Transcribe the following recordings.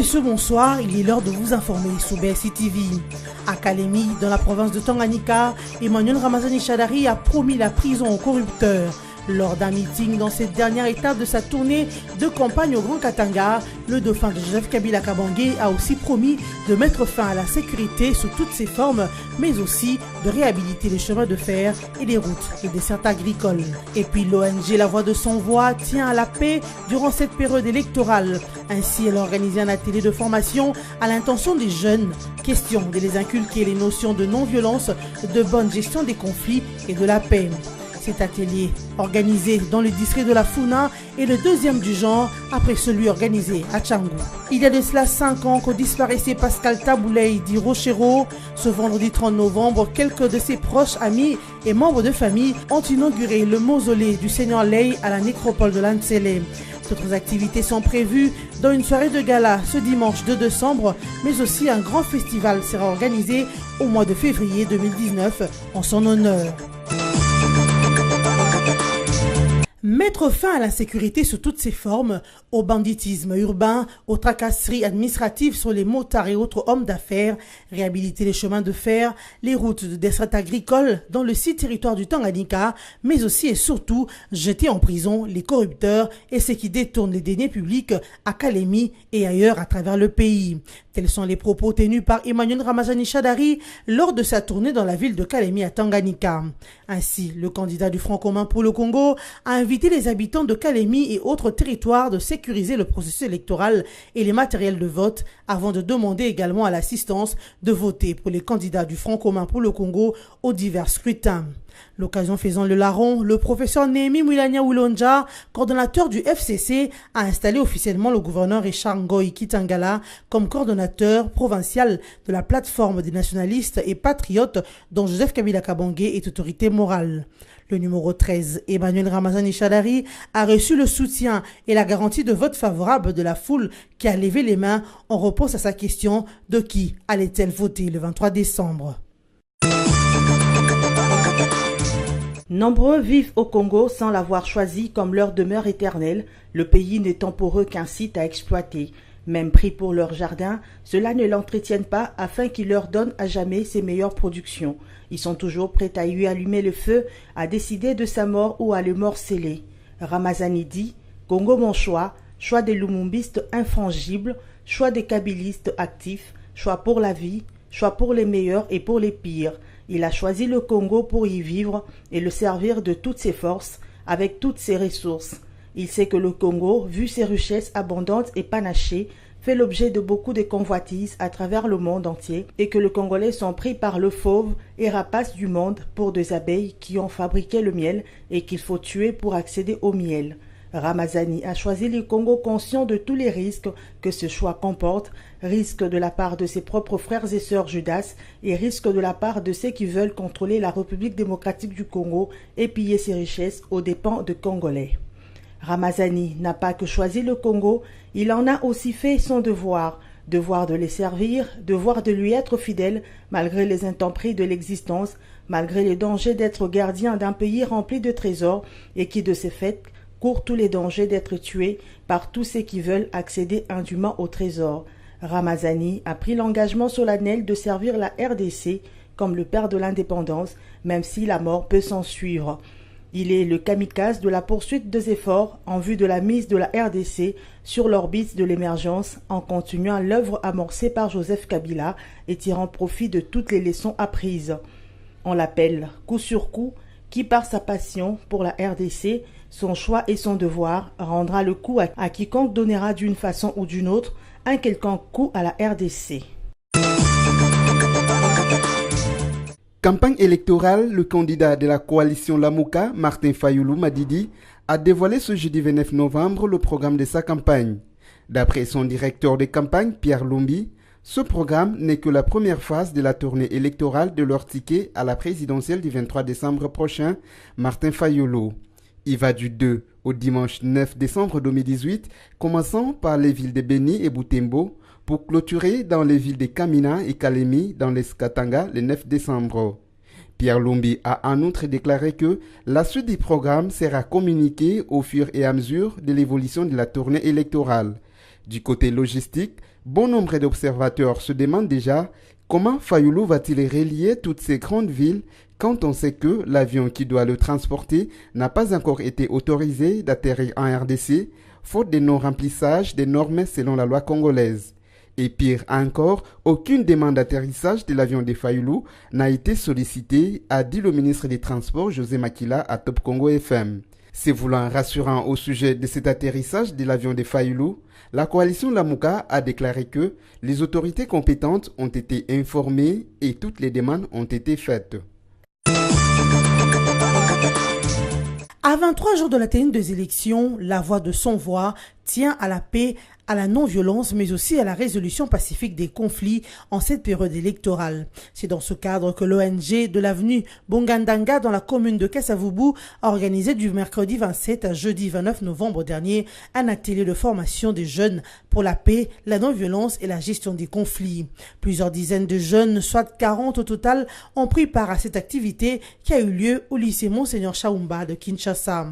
messieurs, bonsoir. Il est l'heure de vous informer sur BSI TV. À Kalemi, dans la province de Tanganyika, Emmanuel Ramazani Shadari a promis la prison aux corrupteurs. Lors d'un meeting dans cette dernière étape de sa tournée de campagne au Grand Katanga, le dauphin de Joseph Kabila Kabange a aussi promis de mettre fin à la sécurité sous toutes ses formes, mais aussi de réhabiliter les chemins de fer et les routes et des dessertes agricoles. Et puis l'ONG La Voix de Sans Voix tient à la paix durant cette période électorale. Ainsi, elle a organisé un atelier de formation à l'intention des jeunes. Question de les inculquer les notions de non-violence, de bonne gestion des conflits et de la paix. Cet atelier, organisé dans le district de la Funa, est le deuxième du genre après celui organisé à Tchangou. Il y a de cela 5 ans que disparaissait Pascal Tabouley dit Rochero. Ce vendredi 30 novembre, quelques de ses proches, amis et membres de famille ont inauguré le mausolée du Seigneur Ley à la nécropole de Lantsele. D'autres activités sont prévues dans une soirée de gala ce dimanche 2 décembre, mais aussi un grand festival sera organisé au mois de février 2019 en son honneur. Mettre fin à l'insécurité sous toutes ses formes, au banditisme urbain, aux tracasseries administratives sur les motards et autres hommes d'affaires, réhabiliter les chemins de fer, les routes de dessert agricole dans le 6 territoires du Tanganyika, mais aussi et surtout jeter en prison les corrupteurs et ceux qui détournent les deniers publics à Kalemi et ailleurs à travers le pays. Tels sont les propos tenus par Emmanuel Ramazani Shadari lors de sa tournée dans la ville de Kalemi à Tanganyika. Ainsi, le candidat du Front commun pour le Congo a invité les habitants de Kalemi et autres territoires de sécuriser le processus électoral et les matériels de vote avant de demander également à l'assistance de voter pour les candidats du Front commun pour le Congo aux divers scrutins. L'occasion faisant le larron, le professeur Némi Mwilania Wilonja, coordonnateur du FCC, a installé officiellement le gouverneur Richard Ngoï Kitangala comme coordonnateur provincial de la plateforme des nationalistes et patriotes dont Joseph Kabila Kabange est autorité morale. Le numéro 13, Emmanuel Ramazani Shadari, a reçu le soutien et la garantie de vote favorable de la foule qui a levé les mains en réponse à sa question de qui allait-elle voter le 23 décembre. Nombreux vivent au Congo sans l'avoir choisi comme leur demeure éternelle, le pays n'étant pour eux qu'un site à exploiter. Même pris pour leur jardin, cela ne l'entretiennent pas afin qu'il leur donne à jamais ses meilleures productions. Ils sont toujours prêts à lui allumer le feu, à décider de sa mort ou à le morceler. Ramazani dit « Congo mon choix, choix des lumumbistes infrangibles, choix des kabylistes actifs, choix pour la vie, choix pour les meilleurs et pour les pires. Il a choisi le Congo pour y vivre et le servir de toutes ses forces, avec toutes ses ressources. Il sait que le Congo, vu ses richesses abondantes et panachées, fait l'objet de beaucoup de convoitises à travers le monde entier et que les Congolais sont pris par le fauve et rapace du monde pour des abeilles qui ont fabriqué le miel et qu'il faut tuer pour accéder au miel. Ramazani a choisi le Congo conscient de tous les risques que ce choix comporte, risques de la part de ses propres frères et sœurs Judas et risques de la part de ceux qui veulent contrôler la République démocratique du Congo et piller ses richesses aux dépens de Congolais. Ramazani n'a pas que choisi le Congo, il en a aussi fait son devoir, devoir de les servir, devoir de lui être fidèle malgré les intempéries de l'existence, malgré les dangers d'être gardien d'un pays rempli de trésors et qui de ce fait court tous les dangers d'être tué par tous ceux qui veulent accéder indûment au trésor. Ramazani a pris l'engagement solennel de servir la RDC comme le père de l'indépendance, même si la mort peut s'en suivre. Il est le kamikaze de la poursuite des efforts en vue de la mise de la RDC sur l'orbite de l'émergence en continuant l'œuvre amorcée par Joseph Kabila et tirant profit de toutes les leçons apprises. On l'appelle coup sur coup, qui par sa passion pour la RDC, son choix et son devoir rendra le coup à quiconque donnera d'une façon ou d'une autre un quelconque coup à la RDC. Campagne électorale, le candidat de la coalition Lamouka, Martin Fayoulou Madidi, a dévoilé ce jeudi 29 novembre le programme de sa campagne. D'après son directeur de campagne, Pierre Lumbi, ce programme n'est que la première phase de la tournée électorale de leur ticket à la présidentielle du 23 décembre prochain, Martin Fayoulou. Il va du 2 au dimanche 9 décembre 2018, commençant par les villes de Beni et Butembo, pour clôturer dans les villes de Kamina et Kalemi dans les Katanga le 9 décembre. Pierre Lumbi a en outre déclaré que la suite du programme sera communiquée au fur et à mesure de l'évolution de la tournée électorale. Du côté logistique, Bon nombre d'observateurs se demandent déjà comment Fayulu va-t-il relier toutes ces grandes villes quand on sait que l'avion qui doit le transporter n'a pas encore été autorisé d'atterrir en RDC, faute de non-remplissage des normes selon la loi congolaise. Et pire encore, aucune demande d'atterrissage de l'avion de Fayulu n'a été sollicitée, a dit le ministre des Transports José Makila à Top Congo FM. Se voulant rassurant au sujet de cet atterrissage de l'avion de Fayulu, la coalition Lamuka a déclaré que les autorités compétentes ont été informées et toutes les demandes ont été faites. À 23 jours de la tenue des élections, la voix de Sans Voix tient à la paix, à la non-violence, mais aussi à la résolution pacifique des conflits en cette période électorale. C'est dans ce cadre que l'ONG de l'avenue Bongandanga dans la commune de Kasavubu a organisé du mercredi 27 à jeudi 29 novembre dernier un atelier de formation des jeunes pour la paix, la non-violence et la gestion des conflits. Plusieurs dizaines de jeunes, soit 40 au total, ont pris part à cette activité qui a eu lieu au lycée Monseigneur Chaumba de Kinshasa.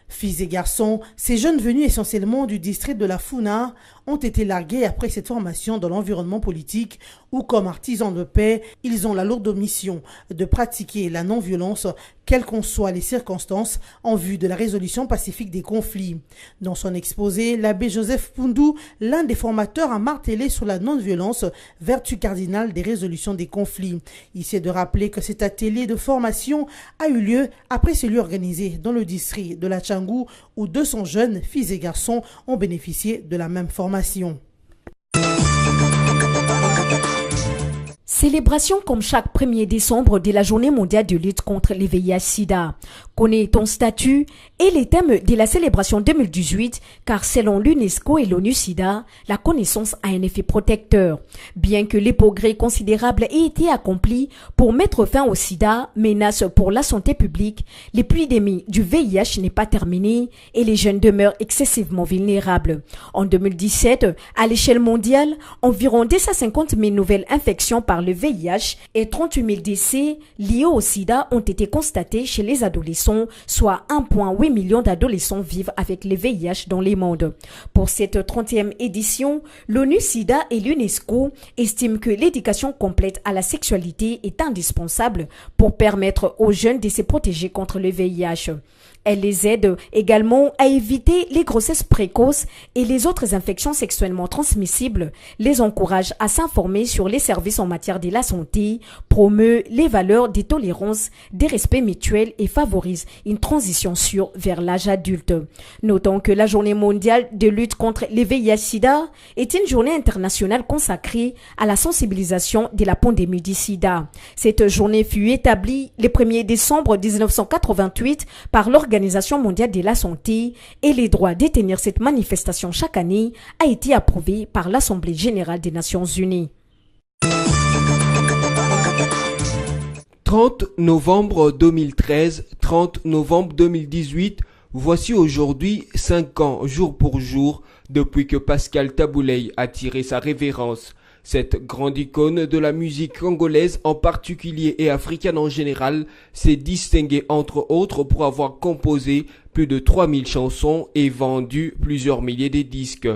Filles et garçons, ces jeunes venus essentiellement du district de la Funa ont été largués après cette formation dans l'environnement politique où, comme artisans de paix, ils ont la lourde mission de pratiquer la non-violence, quelles qu'en soient les circonstances, en vue de la résolution pacifique des conflits. Dans son exposé, l'abbé Joseph Pundu, l'un des formateurs, a martelé sur la non-violence, vertu cardinale des résolutions des conflits. Il s'est de rappeler que cet atelier de formation a eu lieu après celui organisé dans le district de la Tchangou où 200 jeunes, filles et garçons, ont bénéficié de la même formation. Célébration comme chaque 1er décembre de la journée mondiale de lutte contre les VIH-Sida. Connais ton statut et les thèmes de la célébration 2018 car selon l'UNESCO et l'ONU-Sida, la connaissance a un effet protecteur. Bien que les progrès considérables aient été accomplis pour mettre fin au sida, menace pour la santé publique, l'épidémie du VIH n'est pas terminée et les jeunes demeurent excessivement vulnérables. En 2017, à l'échelle mondiale, environ 250 000 nouvelles infections par le VIH et 38 000 décès liés au sida ont été constatés chez les adolescents, soit 1,8 million d'adolescents vivent avec le VIH dans le monde. Pour cette 30e édition, l'ONU-Sida et l'UNESCO estiment que l'éducation complète à la sexualité est indispensable pour permettre aux jeunes de se protéger contre le VIH. Elle les aide également à éviter les grossesses précoces et les autres infections sexuellement transmissibles, les encourage à s'informer sur les services en matière de la santé, promeut les valeurs de tolérance, de respect mutuel et favorise une transition sûre vers l'âge adulte. Notons que la journée mondiale de lutte contre les VIH-Sida est une journée internationale consacrée à la sensibilisation de la pandémie du sida. Cette journée fut établie le 1er décembre 1988 par l'Organisation mondiale de la santé et les droits de tenir cette manifestation chaque année a été approuvé par l'Assemblée générale des Nations unies. 30 novembre 2013, 30 novembre 2018, voici aujourd'hui 5 ans, jour pour jour, depuis que Pascal Tabouley a tiré sa révérence. Cette grande icône de la musique congolaise en particulier et africaine en général s'est distinguée entre autres pour avoir composé plus de 3000 chansons et vendu plusieurs milliers de disques.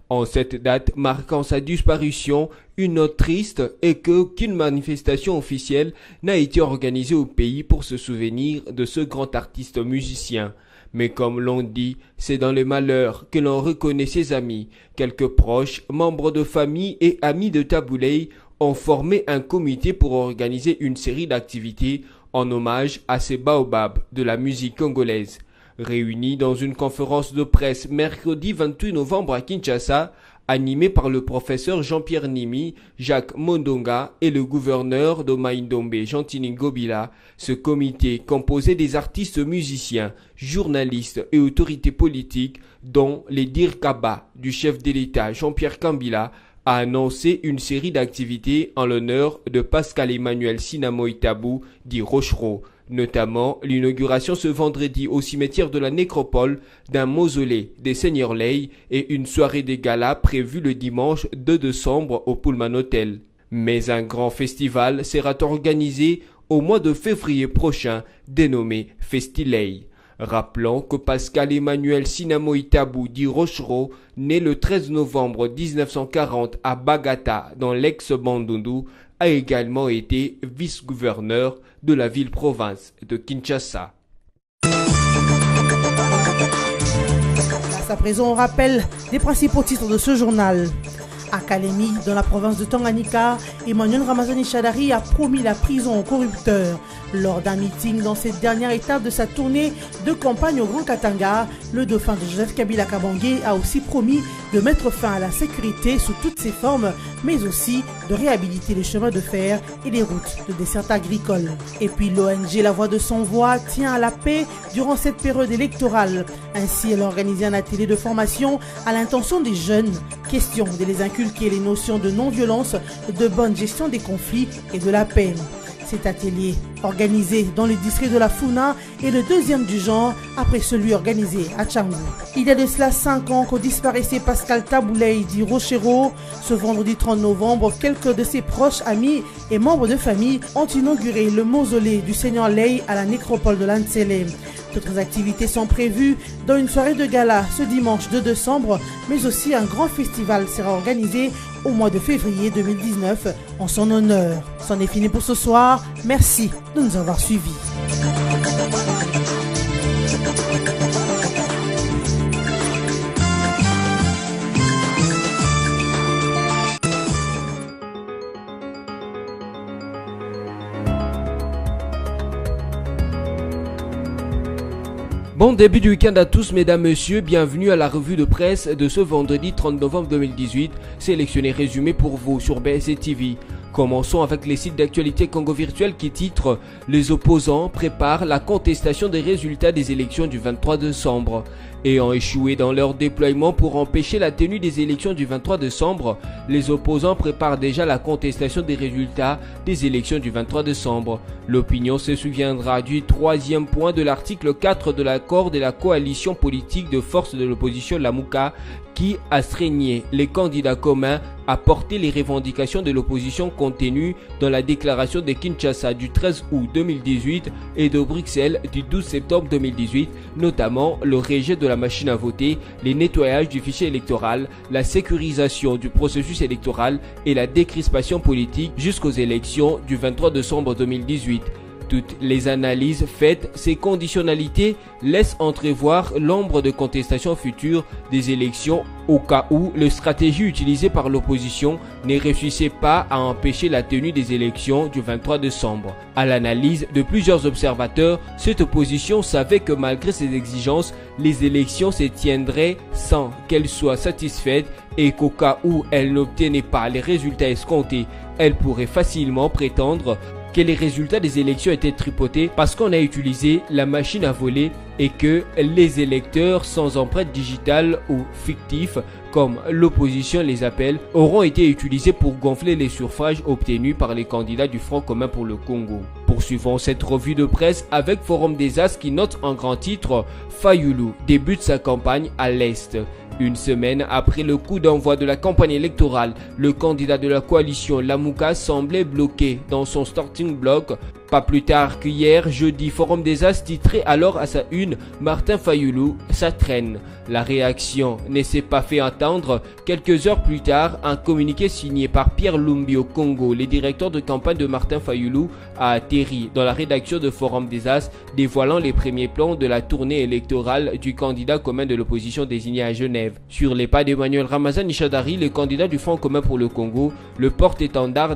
En cette date marquant sa disparition, une note triste est qu'aucune manifestation officielle n'a été organisée au pays pour se souvenir de ce grand artiste musicien. Mais comme l'on dit, c'est dans le malheur que l'on reconnaît ses amis. Quelques proches, membres de famille et amis de Tabouley ont formé un comité pour organiser une série d'activités en hommage à ces baobabs de la musique congolaise. Réunis dans une conférence de presse mercredi 28 novembre à Kinshasa, animé par le professeur Jean-Pierre Nimi, Jacques Mondonga et le gouverneur de Maïndombe, Jean-Tini Ngobila, ce comité composé des artistes musiciens, journalistes et autorités politiques, dont les Dirkaba du chef de l'État Jean-Pierre Kambila, a annoncé une série d'activités en l'honneur de Pascal Emmanuel Sinamoy Tabou, dit Rochereau, notamment l'inauguration ce vendredi au cimetière de la Nécropole d'un mausolée des Seigneurs Ley et une soirée des galas prévue le dimanche 2 décembre au Pullman Hotel. Mais un grand festival sera organisé au mois de février prochain, dénommé Festilei. Rappelons que Pascal Emmanuel Sinamo Itabou dit Rochereau, né le 13 novembre 1940 à Bagata dans l'ex-Bandundu, a également été vice-gouverneur de la ville-province de Kinshasa. À présent, on rappelle les principaux titres de ce journal. À Kalemi, dans la province de Tanganyika, Emmanuel Ramazani Shadari a promis la prison aux corrupteurs. Lors d'un meeting dans cette dernière étape de sa tournée de campagne au Grand Katanga, le dauphin de Joseph Kabila Kabange a aussi promis de mettre fin à la sécurité sous toutes ses formes, mais aussi de réhabiliter les chemins de fer et les routes de dessert agricole. Et puis l'ONG La Voix de Sans Voix tient à la paix durant cette période électorale. Ainsi, elle a organisé un atelier de formation à l'intention des jeunes. Question de les inculquer les notions de non-violence, de bonne gestion des conflits et de la paix. Cet atelier, organisé dans le district de la Funa, est le deuxième du genre après celui organisé à Tchangou. Il y a de cela 5 ans qu'au disparaissait Pascal Tabouley dit Rochereau. Ce vendredi 30 novembre, quelques de ses proches, amis et membres de famille ont inauguré le mausolée du Seigneur Ley à la nécropole de Lantsele. D'autres activités sont prévues dans une soirée de gala ce dimanche 2 décembre, mais aussi un grand festival sera organisé au mois de février 2019 en son honneur. C'en est fini pour ce soir. Merci de nous avoir suivis. Bon début du week-end à tous mesdames, messieurs, bienvenue à la revue de presse de ce vendredi 30 novembre 2018, sélectionné résumé pour vous sur BSC TV. Commençons avec les sites d'actualité Congo Virtuel qui titrent « Les opposants préparent la contestation des résultats des élections du 23 décembre ». Ayant échoué dans leur déploiement pour empêcher la tenue des élections du 23 décembre, les opposants préparent déjà la contestation des résultats des élections du 23 décembre. L'opinion se souviendra du troisième point de l'article 4 de l'accord de la coalition politique de forces de l'opposition Lamuka qui astreignait les candidats communs à porter les revendications de l'opposition contenues dans la déclaration de Kinshasa du 13 août 2018 et de Bruxelles du 12 septembre 2018, notamment le rejet de la machine à voter, les nettoyages du fichier électoral, la sécurisation du processus électoral et la décrispation politique jusqu'aux élections du 23 décembre 2018. Toutes les analyses faites, ces conditionnalités laissent entrevoir l'ombre de contestation future des élections au cas où la stratégie utilisée par l'opposition ne réussissait pas à empêcher la tenue des élections du 23 décembre. À l'analyse de plusieurs observateurs, cette opposition savait que malgré ces exigences, les élections se tiendraient sans qu'elles soient satisfaites et qu'au cas où elles n'obtenaient pas les résultats escomptés, elles pourraient facilement prétendre que les résultats des élections étaient tripotés parce qu'on a utilisé la machine à voler et que les électeurs sans empreinte digitale ou fictifs, comme l'opposition les appelle, auront été utilisés pour gonfler les suffrages obtenus par les candidats du Front commun pour le Congo. Poursuivons cette revue de presse avec Forum des As qui note en grand titre « Fayulu débute sa campagne à l'Est ». Une semaine après le coup d'envoi de la campagne électorale, le candidat de la coalition Lamuka semblait bloqué dans son starting block. Pas plus tard qu'hier, jeudi, Forum des As titrait alors à sa une « Martin Fayulu, ça traîne ». La réaction ne s'est pas fait entendre. Quelques heures plus tard, un communiqué signé par Pierre Lumbi au Congo, le directeur de campagne de Martin Fayulu, a atterri dans la rédaction de Forum des As, dévoilant les premiers plans de la tournée électorale du candidat commun de l'opposition désigné à Genève. Sur les pas d'Emmanuel Ramazani Shadari, le candidat du Front commun pour le Congo, le porte-étendard a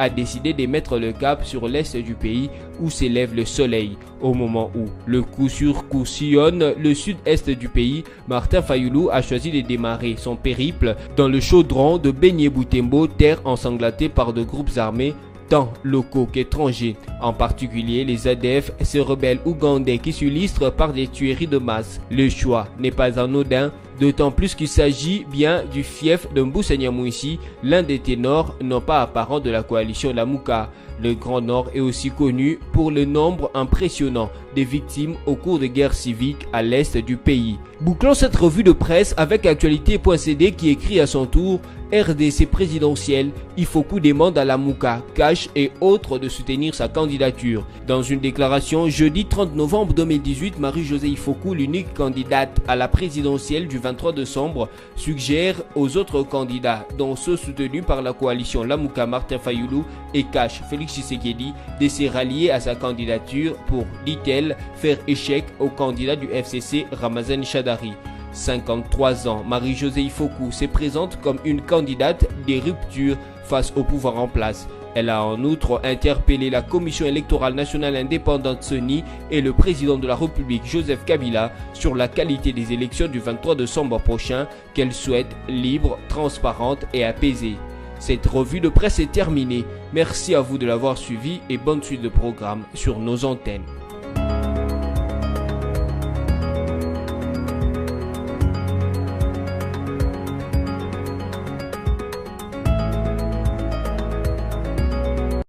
décidé de mettre le cap sur l'est du pays où s'élève le soleil. Au moment où le coup sur coup sillonne le sud-est du pays, Martin Fayulu a choisi de démarrer son périple dans le chaudron de Benyé Boutembo, terre ensanglantée par de groupes armés tant locaux qu'étrangers, en particulier les ADF, ces rebelles ougandais qui s'illustrent par des tueries de masse. Le choix n'est pas anodin. D'autant plus qu'il s'agit bien du fief de Mboussania-Mouissi, l'un des ténors non pas apparents de la coalition Lamouka. Le Grand Nord est aussi connu pour le nombre impressionnant des victimes au cours de guerres civiques à l'est du pays. Bouclons cette revue de presse avec Actualité.cd qui écrit à son tour RDC présidentielle, Ifoku demande à Lamouka, Cash et autres de soutenir sa candidature. Dans une déclaration jeudi 30 novembre 2018, Marie-Josée Ifoku, l'unique candidate à la présidentielle du 23 décembre, suggère aux autres candidats, dont ceux soutenus par la coalition Lamouka Martin Fayoulou et Cash Félix Tshisekedi, de se rallier à sa candidature pour, dit-elle, faire échec au candidat du FCC Ramazan Chadari. 53 ans, Marie-Josée Ifoku se présente comme une candidate des ruptures face au pouvoir en place. Elle a en outre interpellé la Commission électorale nationale indépendante CENI et le président de la République Joseph Kabila sur la qualité des élections du 23 décembre prochain qu'elle souhaite libres, transparentes et apaisées. Cette revue de presse est terminée. Merci à vous de l'avoir suivi et bonne suite de programme sur nos antennes.